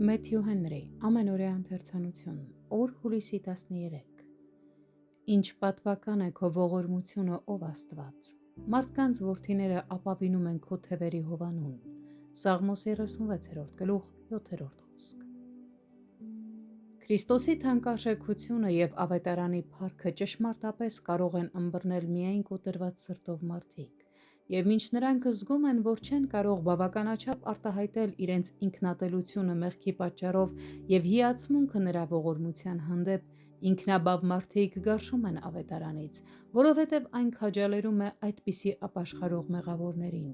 Մեթյու Հենրի, ամենօրյա ընթերցանություն, օր հուլիսի 13։ Ինչ պատվական է քո ողորմությունը, ով Աստված, մարդկանց որդիները ապավինում են քո թևերի հովանուն։ Սաղմոս 36-րդ գլուխ 7-րդ խոսք։ Քրիստոսի թանկարժեքությունը եւ ավետարանի փառքը ճշմարտապես կարող են ըմբռնել միայն կոտրված սրտով մարդիկ, եւ մինչ նրանք զգում են, որ չեն կարող բավականաչափ արտահայտել իրենց ինքնատելությունը մեղքի պատճառով եւ հիացմունքը նրա ողորմության հանդեպ, ինքնաբավ մարդիկ գարշում են ավետարանից, որովհետեւ այն քաջալերում է այդպիսի ապաշխարող մեղավորներին։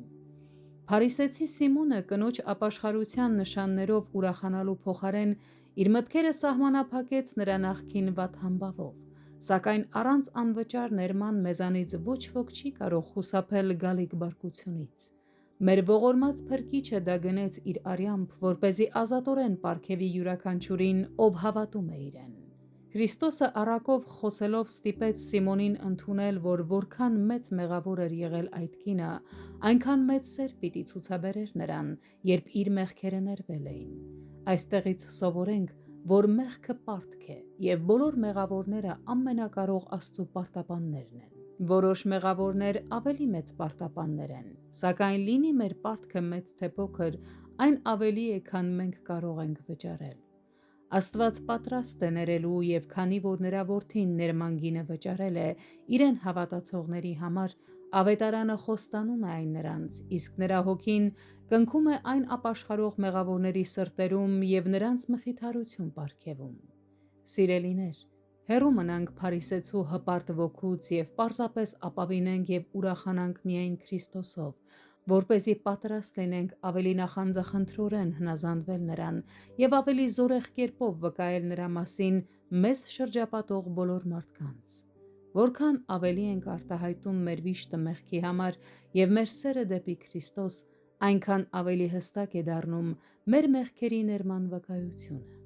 Փարիսեցի Սիմոնը կնոջ ապաշխարության նշաններով ուրախանալու փոխարեն իր մտքերը սահմանափակեց նրա նախկին վատ համբավով, սակայն առանց անվճար ներման մեզանից ոչ ոք չի կարող խուսափել գալիք բարկությունից։ Մեր ողորմած Փրկիչը դա գնեց իր արյամբ, որպեսզի ազատորեն պարգևի յուրաքանչյուրին, ով հավատում է իրեն։ Քրիստոսը առակով խոսելով ստիպեց Սիմոնին ընդունել, որ որքան մեծ մեղավոր էր եղել այդ կինը, այնքան մեծ սեր պիտի ցուցաբերեր նրան, երբ իր մեղքերը ներվել էին։ Այստեղից սովորենք, որ մեղքը պարտք է, եւ բոլոր մեղավորները ամենակարող Աստծո պարտապաններն են։ Որոշ մեղավորներ ավելի մեծ պարտապաններ են, սակայն լինի մեր պարտքը մեծ թե փոքր, այն ավելի է, քան մենք կարող ենք վճարել։ Աստված պատրաստ է ներելու, եւ քանի որ նրա որդին ներման գինը վճարել է իրեն հավատացողների համար, ավետարանը խոստանում է այն նրանց, իսկ նրա հոգին կնքում է այն ապաշխարող մեղավորների սրտերում եւ նրանց մխիթարություն պարգևում։ Սիրելիներ, հեռու մնանք փարիսեցու հպարտ ոգուց եւ պարզապես ապավինենք եւ ուրախանանք միայն Քրիստոսով, որպեսզի պատրաստ լինենք ավելի նախանձախնդրորեն հնազանդվել նրան եւ ավելի զորեղ կերպով վկայել նրա մասին մեզ շրջապատող բոլոր մարդկանց։ Որքան ավելի ենք արտահայտում մեր վիշտը մեղքի համար եւ մեր սերը դեպի Քրիստոս, այնքան ավելի հստակ է դառնում մեր մեղքերի ներման վկայությունը։